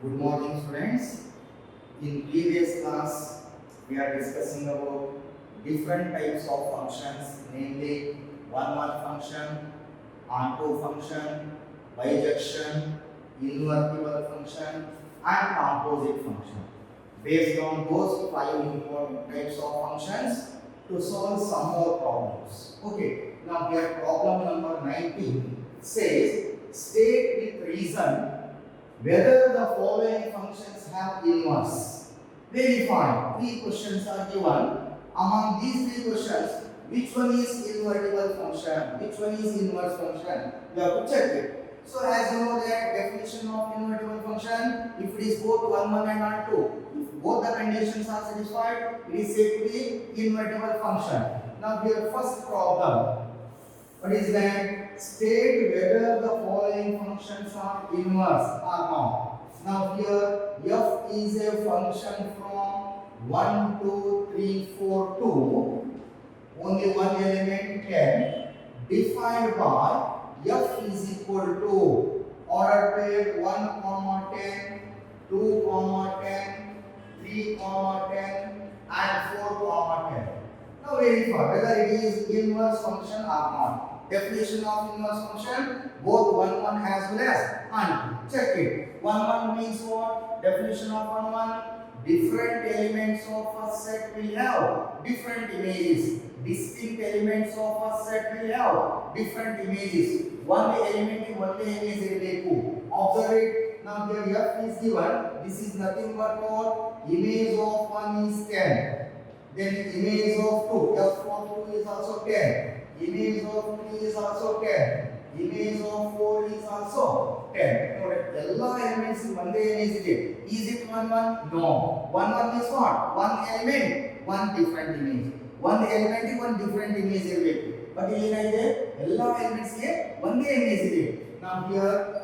Good morning, students. In previous class, we are discussing about different types of functions, namely one-one function, onto function, bijection, invertible function, and composite function. Based on those five important types of functions, to solve some more problems. Okay. Now here problem number 19 says state with reason whether the following functions have inverse. Verify. Three questions are given. Among these three questions, which one is invertible function? Which one is inverse function? You have to check it. So as you know that definition of invertible function, if it is both 1, 1 and 1, 2, if both the conditions are satisfied, it is said to be invertible function. Now here first problem. What is that? State whether the following functions are inverse or not. Now here f is a function from 1, 2, 3, 4, 2. Only one element 10. Defined by f is equal to order pair 1, 10, 2, 10, 3, 10, and 4, 10. Now verify whether it is inverse function or not. Definition of inverse function, both 1, 1 as well as and. Check it. 1, 1 means what? Definition of 1, 1. Different elements of a set will have different images. Distinct elements of a set will have different images. One element in one image related. Observe it. Now here f is given. This is nothing but what? Image of 1 is 10. Then image of 2. F of 2 is also 10. Image of 3 is also 10. Image of 4 is also 10. All elements in one image. Is it 1, 1? No. 1, 1 is what? One element, one different image. One element, one different image. But here, all elements here, one image. Now here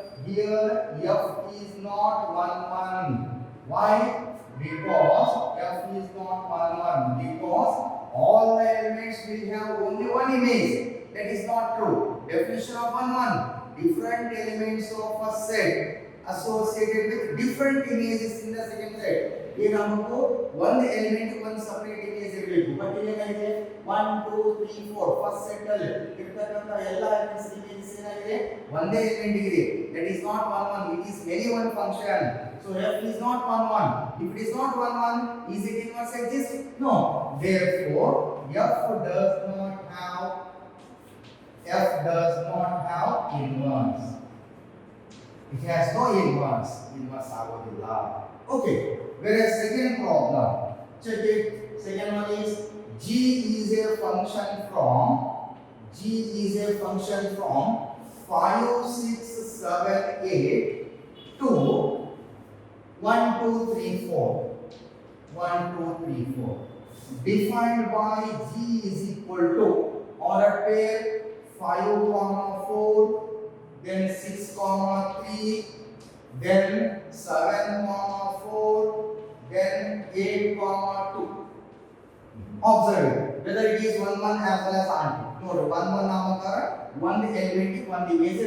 f is not 1, 1. Why? Because f is not 1, 1. Because all the elements will have only one image. That is not true. Definition of 1, 1. Different elements of a set associated with different images in the second set. Here one element, one separate image available. But here 1, 2, 3, 4. First set elements images one element here. That is not 1, 1. It is any one function. So f is not 1, 1. If it is not 1, 1, is it inverse exist? No. Therefore, f does not have inverse. It has no inverse. Inverse agodilla. Okay. Whereas second problem, check it. Second one is g is a function from 5, 6, 7, 8 to 1, 2, 3, 4. 1, 2, 3, 4. Defined by g is equal to order pair 5, 4, then 6, 3, then 7, 4, then 8, 2. Observe it. Whether it is 1, 1 as well as onto. No, 1, 1 namakara, one element, one image.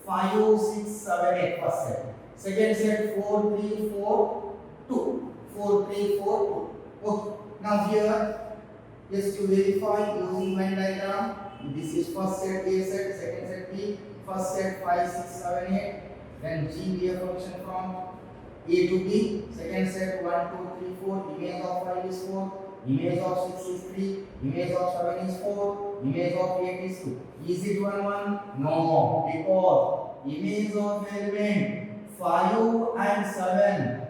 5, 6, 7, 8 first set. Second set 4, 3, 4, 2. 4, 3, 4, 2. Okay. Now here, just to verify using Venn diagram, this is first set A set, second set B, first set 5, 6, 7, 8, then G be a function from A to B, second set 1, 2, 3, 4, image of 5 is 4, image of 6 is 3, image of 7 is 4, image of 8 is 2. Is it 1, 1? No, because image of element 5 and 7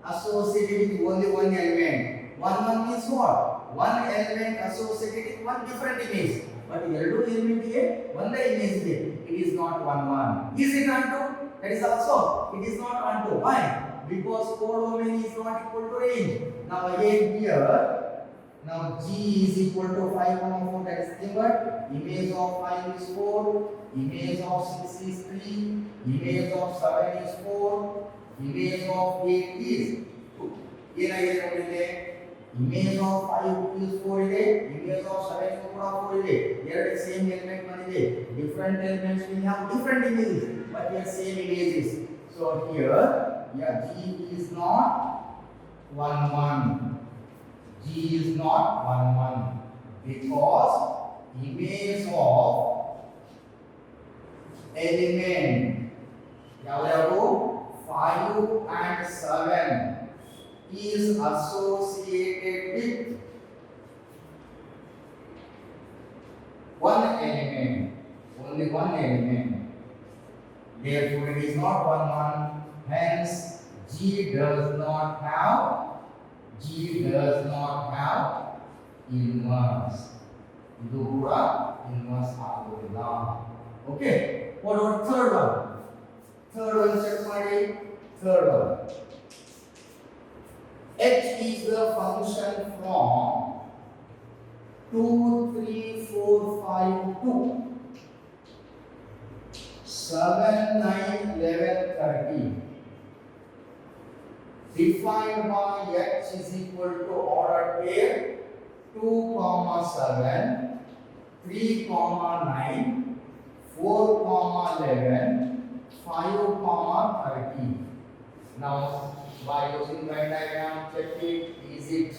associated with only one element. 1, 1 means what? One element associated with one different image. But two element here, one the image here. It is not 1, 1. Is it onto? That is also, it is not onto. Why? Because codomain is not equal to range. Now again here, now G is equal to 5, 4. That is nothing but image of 5 is 4, image of 6 is 3, image of 7 is 4, image of 8 is 2. Here image of 5 is 4 image of 7 is 4 here the same element different elements will have different images but here same images. So here Yeah, G is not 1 1. G is not 1 1 because image of element ಯಾವ್ಯಾವು 5 and 7 is associated with one element, only one element. Therefore, it is not 1 1. Hence, G does not have inverse. ಇದು ಕೂಡ inverse ಆಗುವುದಿಲ್ಲ. Okay. What about third one? Third one check ಮಾಡಿ. Third one. H is the function from 2, 3, 4, 5, 2, 7, 9, 11, 13. Defined by H is equal to order pair 2, 7, 3, 9, 4, 11, 5, 13. Now, by using Venn diagram, check it. Is it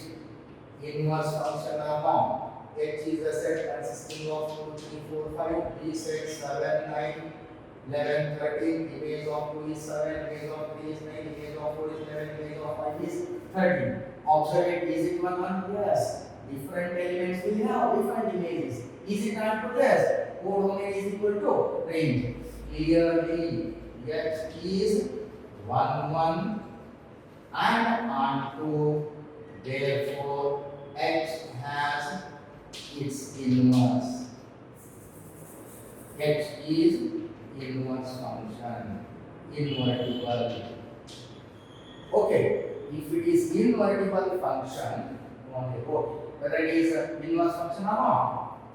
inverse function or not? H is a set consisting of 2, 3, 4, 5. B set 7, 9, 11, 13. Image of 2 is 7. Image of 3 is 9. Image of 4 is 11. Image of 5 is 13. Observe it. Is it 1 1? Yes. Different elements will have different images. Is it not to this? Coordinate is equal to range. Clearly, H is 1 1 and onto. Therefore, H has its inverse. H is inverse function, invertible. Okay, if it is invertible function, whether it is inverse function or not.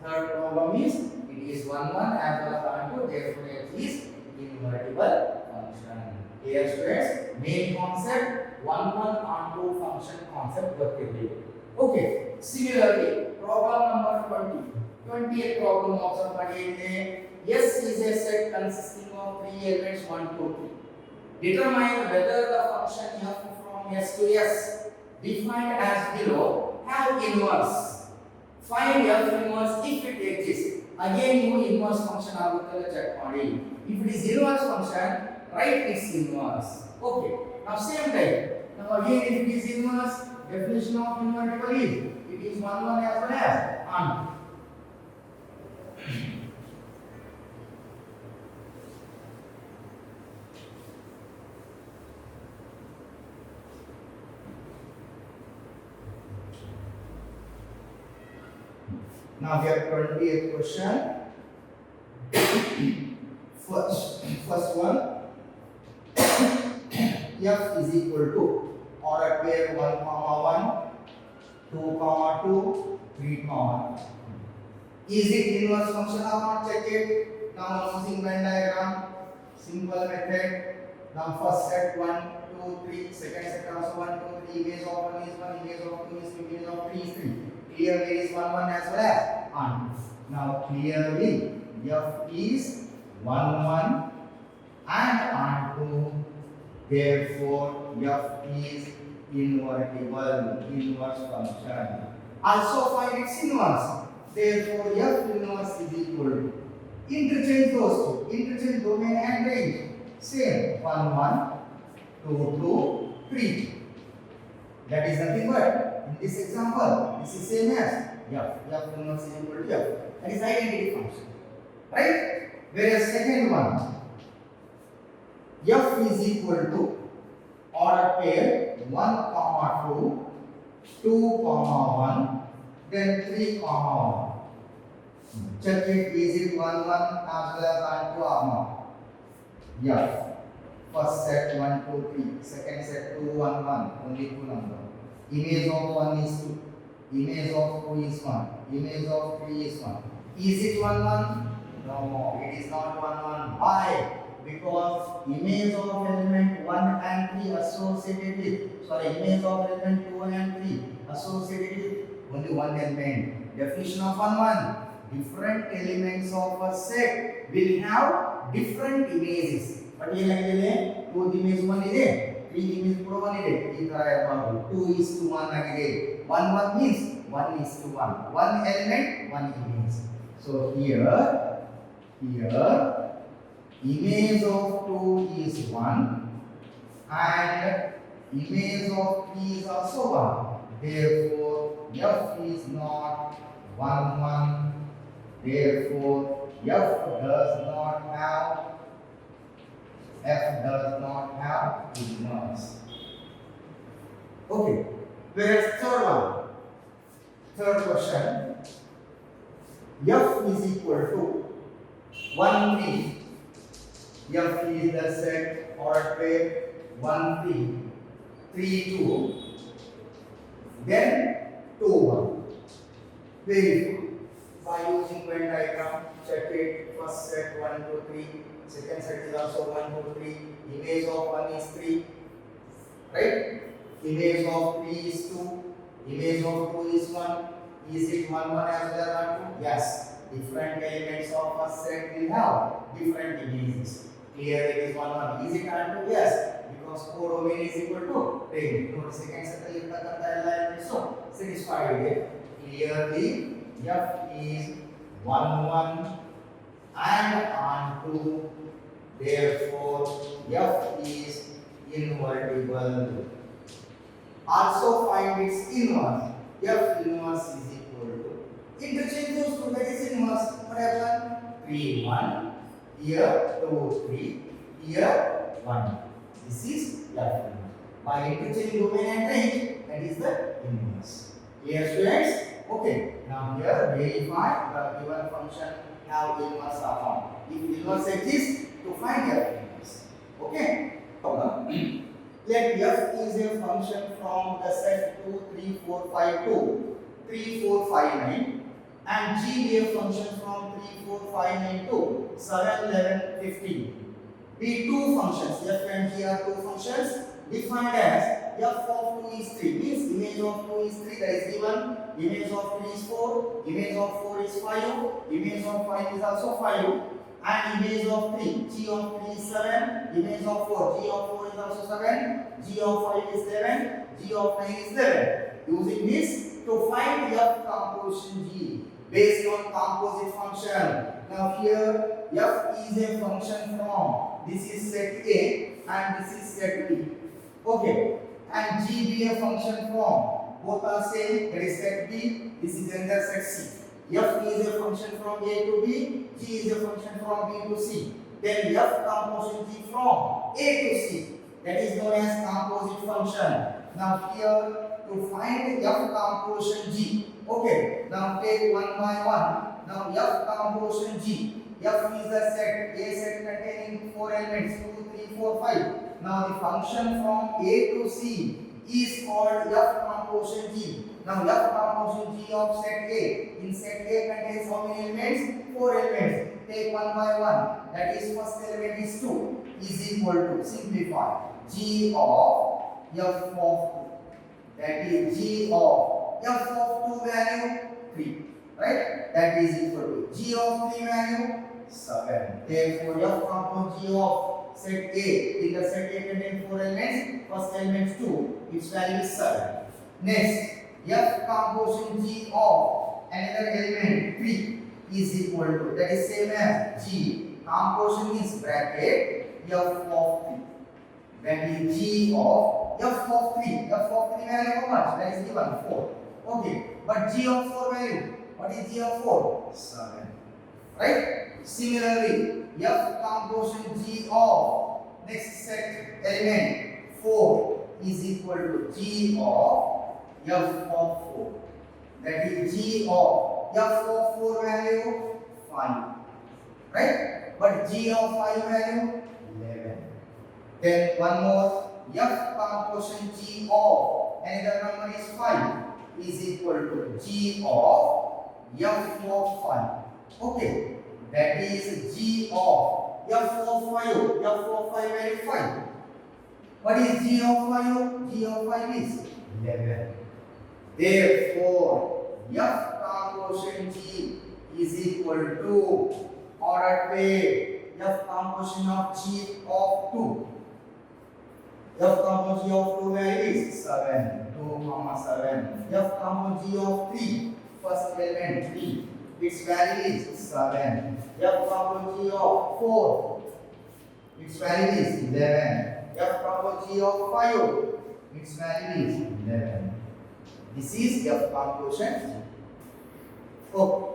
Third problem is it is 1 1 as well as onto. Therefore, H is invertible function. Here students, main concept 1 1 onto function concept ಗೊತ್ತಿರಲಿ. Okay, similarly problem number 20. 20th problem observe ಮಾಡಿ ಇದೆ. S is a set consisting of 3 elements 1 2 3. Determine whether the function f from S to S defined as below have inverse. Find f inverse if it exists. Again you inverse function ಆಗುತ್ತಲ್ಲ check ಮಾಡಿ. If it is inverse function, write its inverse. Okay, now same type. Now again if it is inverse, definition of invertible is it is 1 1 as well as onto. Now we have 20th question. First one, f is equal to order pair 1 comma 1, 2 comma 2, 3 comma 1. Is it inverse function or not? Check it. Now using Venn diagram, simple method. Now first set 1 2 3, second set also 1 2 3. Image of 1 is 1, image of 2 is 2, image of 3 is 3. Clearly it is 1 1 as well as onto. Now clearly f is 1 1 and onto. Therefore f is invertible, inverse function. Also find its inverse. Therefore f inverse is equal to, interchange those two, interchange domain and range. Same 1 1 2 2 3. That is nothing but in this example this is same as f inverse is equal to f. That is identity function, right? Whereas second one, f is equal to order pair 1 comma 2, 2 comma 1, then 3 comma 1. Check it. Is it 1 1 as well as onto or not? Yeah. First set 1 2 3, second set 2 1 1, only two number. Image of 1 is 2, image of 2 is 1, image of 3 is 1. Is it 1 1? No, it is not 1 1. Why? Because image of element 1 and 3 associated with, image of element 2 and 3 associated with only one element. Definition of 1 1. Different elements of a set will have different images. But here two image 1 is 3 image ಕೂಡ 1 ಇದೆ ಈ ತರ ಇರಬಾರದು 2:1 ಆಗಿದೆ 1 1 means 1:1 one element one image so here image of 2 is 1 and image of 3 is also 1 therefore f is not 1 1 therefore f does not have inverse. Okay, whereas third question, f is equal to 1 3, f is the set ordered pair 1 3, 3 2, then 2 1. Verify by using Venn diagram. Check it. First set 1 2 3. Second set is also 1 2 3. Image of 1 is 3. Right? Image of 3 is 2. Image of 2 is 1. Is it 1 1 as well or 2? Yes. Different elements of first set will have different images. Clear it is 1 1. Is it and 2? Yes. Because codomain is equal to 10. So second set ಅಲ್ಲಿ ಇರ್ತಕ್ಕಂತ ಎಲ್ಲ elements satisfied ಇದೆ. Clearly f is 1 1 and onto therefore f is invertible. Also find its inverse. F inverse is equal to interchange those two, that is inverse. What happened? 3 1 here 2 3 here 1. This is f inverse. By interchanging domain and range, that is the inverse. Clear students? Okay. Now here verify the given function have inverse are found. If inverse exists, to find f inverse. Okay. Let f is a function from the set 2 3 4 5 2 3 4 5 9 and g be a function from 3 4 5 9 2 7 11 15. Be two functions f and g are two functions defined as f of 2 is 3 means image of 2 is 3 that is given, image of 3 is 4, image of 4 is 5, image of 5 is also 5 and image of 3 g of 3 is 7, image of 4 g of 4 is also 7, g of 5 is 11, g of 9 is 11. Using this to find f composition g based on composite function. Now here f is a function from this is set A and this is set B. Okay. And g be a function from both are same, that is set B, this is another set C. F is a function from A to B, g is a function from B to C. Then f composition g from A to C, that is known as composite function. Now here to find f composition g, okay, now take one by one. Now f composition g, f is the set A set containing 4 elements 2 3 4 5. Now the function from A to C is called f composition g. Now f composition g of set A. In set A contains how many elements? 4 elements. Take one by one. That is first element is 2 is equal to simplify g of f of 2. That is g of f of 2 value 3. Right? That is equal to g of 3 value 7. Therefore f composition g of set A, in the set A contains 4 elements, first element is 2, its value is 7. Next, f composition g of another element 3 is equal to, that is same as g, composition means bracket f of 3. That is g of f of 3, f of 3 value how much? That is given 4. Okay, but g of 4 value, what is g of 4? 7. Right? Similarly, f composition g of next set element 4 is equal to g of f of 4. That is g of f of 4 value 5. Right? But g of 5 value 11. Then one more, f composition g of another number is 5 is equal to g of f of 5. Okay. That is g of f of 5. F of 5 value 5. What is g of 5? G of 5 is 11. Therefore, f composition g is equal to ordered pair f composition of g of 2. F comma g of 2 value is 7, 2 comma 7. F comma g of 3, first element 3, its value is 7. F comma g of 4, its value is 11. F comma g of 5, its value is 11. This is F composition. Okay.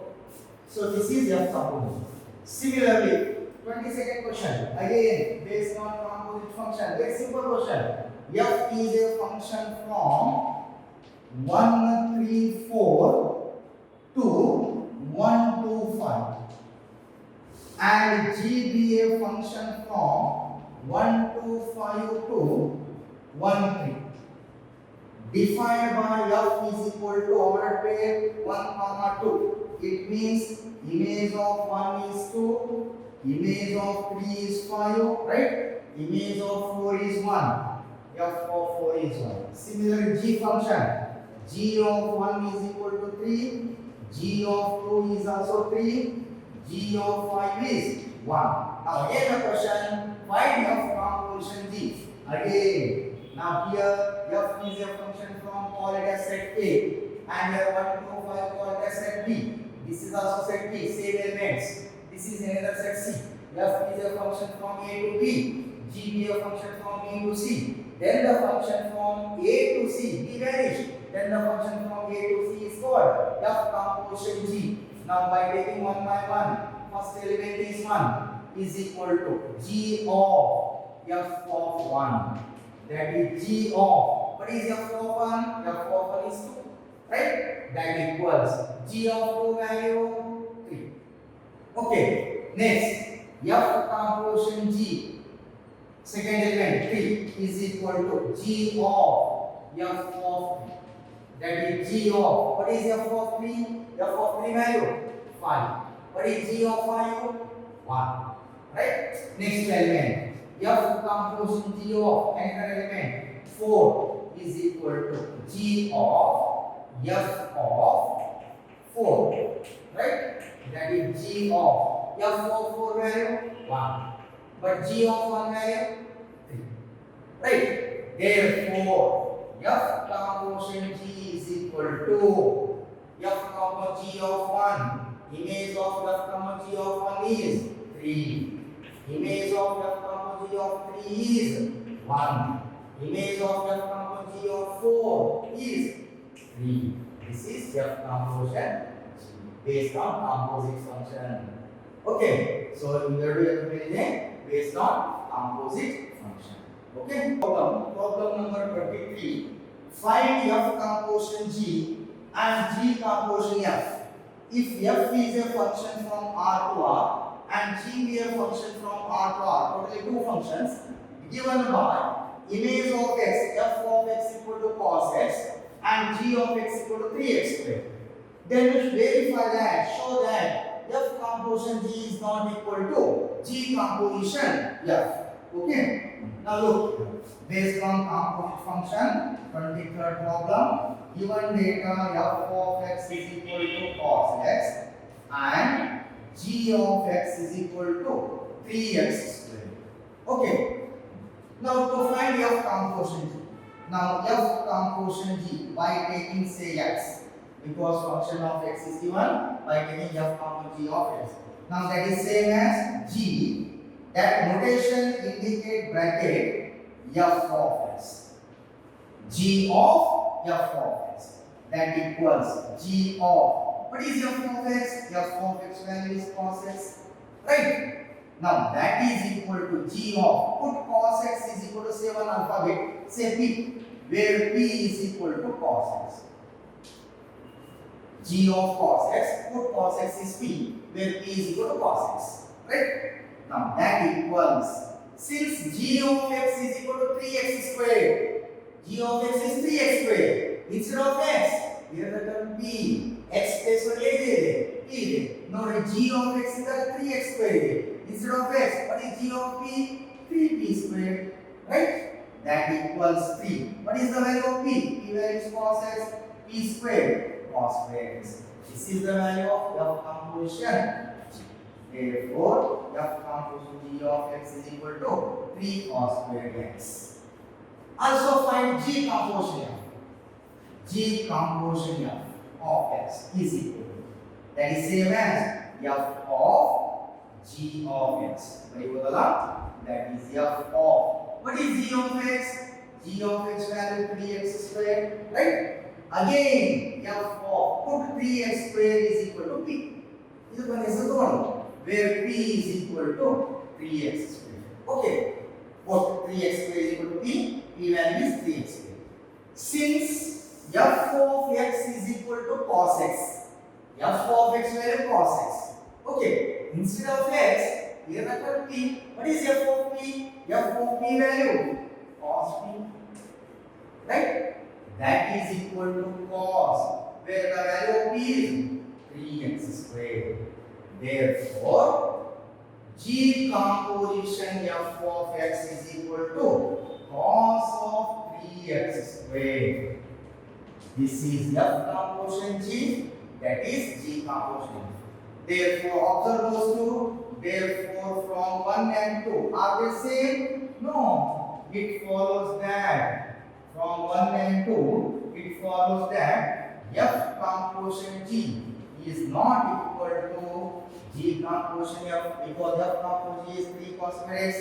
So this is F composition. Similarly, 22nd question. Again, based on composite function. Very simple question. F is a function from 1, 3, 4 to 1, 2, 5. And G be a function from 1, 2, 5 to 1, 3. Defined by F is equal to our pair 1, comma 2. It means image of 1 is 2, image of 3 is 5, right? Image of 4 is 1. F of 4 is 1. Similar G function. G of 1 is equal to 3, G of 2 is also 3, G of 5 is 1. Now again the question, find F composition G. Again. Now here F is a function from call it as set A, and here 1, 2, 5 call it as set B. This is also set B, same elements. This is another set C. F is a function from A to B, G be a function from B to C. Then the function from A to C, B vanished. Then the function from A to C is called F composition G. Now by taking one by one, first element is 1 is equal to G of F of 1. That is G of, what is F of 1? F of 1 is 2, right? That equals G of 2 value 3. Okay, next, F composition G, second element 3 is equal to G of F of 3. That is G of, what is F of 3? F of 3 value 5. What is G of 5? 1. Right? Next element. F composition G of another element 4 is equal to G of F of 4, right? That is G of F of 4 value 1, but G of 1 value 3, right? Therefore, F composition G is equal to F comma G of 1. Image of F comma G of 1 is 3. Image of F comma G of 3 is 1. Image of F comma G of 4 is 3. This is F composition based on composite function. Okay, so we are doing everything based on composite function. Okay, problem number 23. Find F composition G and G composition F. If F is a function from R to R and G be a function from R to R, totally two functions given by image of x, F of x equal to cos x and G of x equal to 3x squared. Then we verify that, show that F composition G is not equal to G composition F. Okay. Now look, based on composite function, 23rd problem, given data F of x is equal to cos x and G of x is equal to 3x squared. Okay. Now to find F composition G. Now F composition G by taking say x, because function of x is given by taking F comma G of x. Now that is same as G. That notation indicate bracket F of x. G of F of x. That equals G of, what is F of x? F of x value is cos x. Right? Now that is equal to G of, put cos x is equal to say one alphabet, say P, where P is equal to cos x. G of cos x, put cos x is P, where P is equal to cos x. Right? Now that equals, since G of x is equal to 3x squared, G of x is 3x squared, instead of x, here the term P, x space for A, P. Now G of x is 3x squared. Instead of x, what is G of P? 3p squared, right? That equals 3. What is the value of P? P value is cos x, P squared, cos squared. This is the value of F composition. Therefore, F composition G of x is equal to 3 cos squared x. Also find G composition F. G composition F of X is equal to, that is same as F of G of X. That is F of, what is G of X? G of X value 3x squared, right? Again, F of, put 3x squared is equal to P. This one is the one where P is equal to 3x squared. Okay, put 3x squared is equal to P, P value is 3x squared. Since F of X is equal to cos X, F of X value cos X. Okay, instead of X, here I put P. What is F of P? F of P value cos P, right? That is equal to cos, where the value of P is 3x squared. Therefore, G composition F of X is equal to cos of 3x squared. This is F composition G, that is G composition. Therefore, observe those two. Therefore, from 1 and 2, are they same? No. It follows that from 1 and 2, it follows that F composition G is not equal to G composition F, because F composition is 3 cos squared x,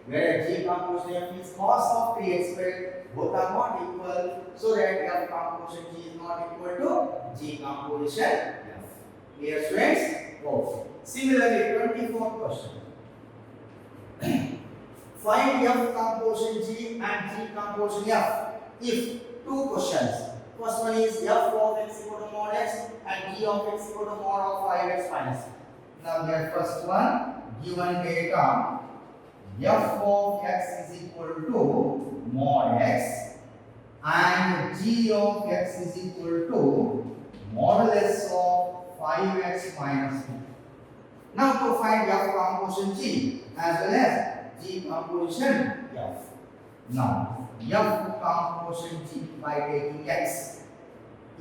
whereas G composition F is cos of 3x squared. Both are not equal, so that F composition G is not equal to G composition F. Clear, students? Okay. Similarly, 24th question. Find F composition G and G composition F if two questions. First one is F of X equal to mod X and G of X equal to mod of 5x minus. Now that first one, given data, F of X is equal to mod X and G of X is equal to modulus of 5x minus 2. Now to find F composition G as well as G composition F. Now F composition G by taking X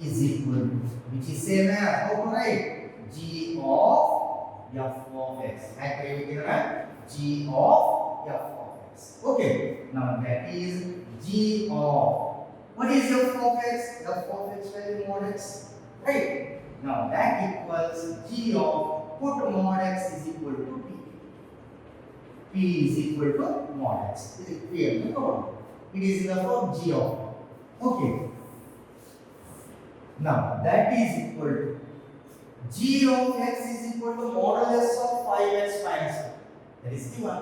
is equal to, which is same as, how to write? G of F of X. Actually we can write G of F of X. Okay. Now that is G of, what is F of X? F of X value mod X. Right. Now that equals G of, put mod X is equal to P. P is equal to mod X. Is it clear? No. It is in the form G of. Okay. Now that is equal to G of X is equal to modulus of 5x minus 2. That is given.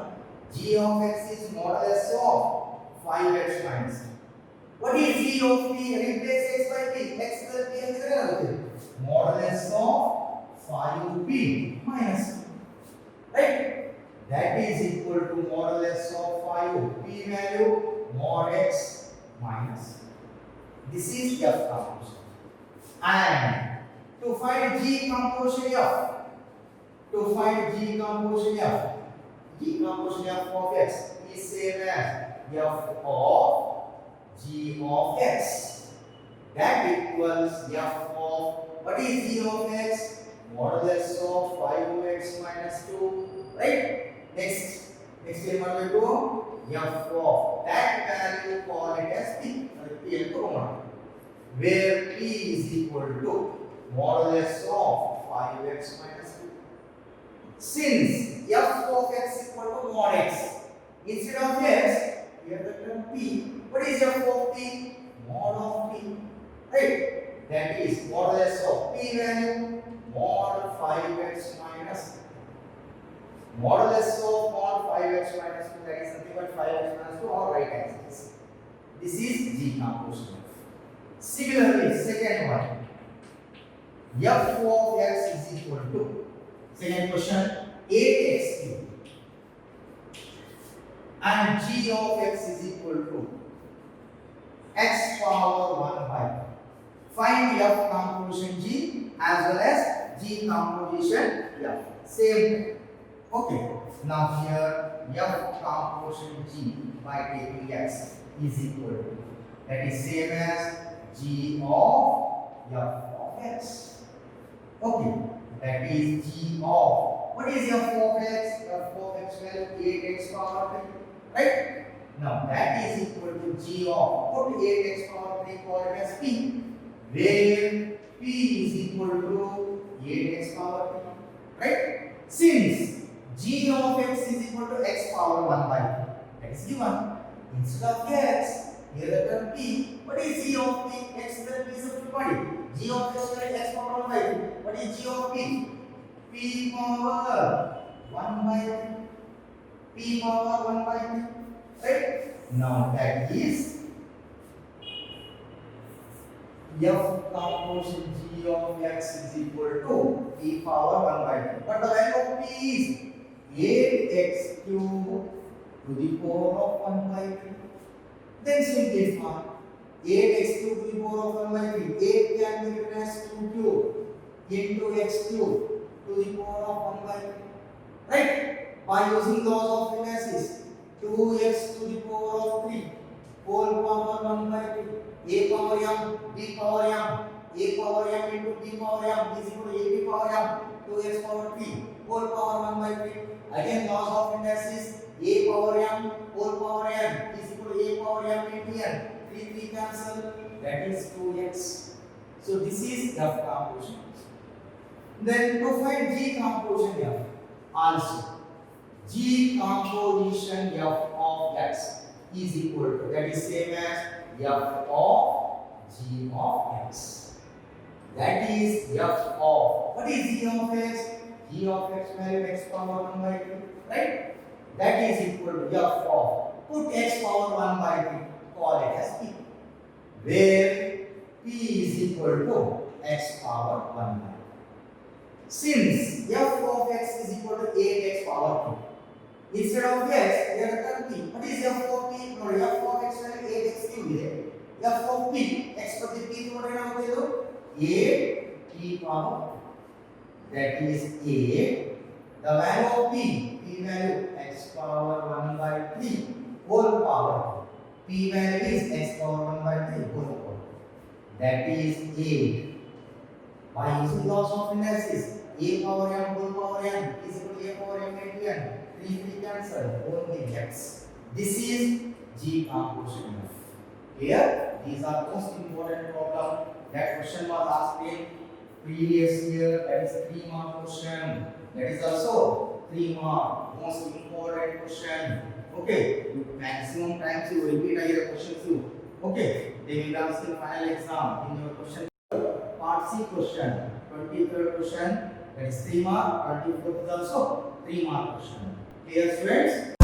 G of X is modulus of 5x minus 2. What is G of P? Replace X by P. X plus P and the modulus of 5P minus 2. Right? That is equal to modulus of 5P value mod X minus. This is F composition. And to find G composition F, G composition F of X is same as F of G of X. That equals F of, what is G of X? Modulus of 5x minus 2. Right? Next thing what we do? F of that value, call it as P. P and common. Where P is equal to modulus of 5x minus 2. Since F of X equal to mod X, instead of X, we have the term P. What is F of P? Mod of P. Right? That is modulus of P value mod 5x minus 2. Modulus of mod 5x minus 2, that is nothing but 5x minus 2 or right axis. This is G composition. Similarly, second one, F of X is equal to, second question, 8x cubed and G of X is equal to x power 1 by 5. Find F composition G as well as G composition F. Same thing. Okay. Now here F composition G by taking X is equal to, that is same as G of F of X. Okay, that is G of, what is F of X? F of X value 8x power 3, right? Now that is equal to g of put 8x power 3 call it as p, where p is equal to 8x power 3, right? Since g of x is equal to x power 1 by 3, that is given. Instead of x, here the term p, what is g of p? X is the piece of body. G of x is x power 1 by 3. What is g of p? P power 1 by 3. P power 1 by 3. Right? Now that is f composition g of x is equal to p power 1 by 3. But the value of p is 8x cube to the power of 1 by 3. Then simplify. 8x cube to the power of 1 by 3. 8 can be written as 2 cube into x cube to the power of 1 by 3. Right? By using laws of frequencies, 2x to the power of 3 whole power 1 by 3. A power m, b power m, a power m into b power m is equal to ab power m 2x power 3 whole power 1 by 3. Again laws of indices, a power m whole power n is equal to a power m into n. 3 cancel, that is 2x. So this is f composition. Then to find g composition f, also g composition f of x is equal to, that is same as f of g of x. That is f of, what is g of x? G of x value x power 1 by 3, right? That is equal to f of, put x power 1 by 3, call it as p, where p is equal to x power 1 by 3. Since f of x is equal to 8x power 2, instead of x, we are at p. What is f of p? No, f of x value 8x cube is f of p. X पर p को लेना होता है तो 8 p power, that is 8. The value of p value x power 1 by 3 whole power. P value is x power 1 by 3 whole power. That is 8. By using laws of indices, a power m whole power n is equal to a power m into n. 3 cancel, only x. This is g composition f. Here, these are most important problem. That question was asked in previous year. That is 3 mark question. That is also 3 mark, most important question. Okay, maximum times you repeat the questions. Okay, they will ask in final exam in your question. Part C question, 23rd question, that is 3 mark, 24th is also 3 mark question. Clear students?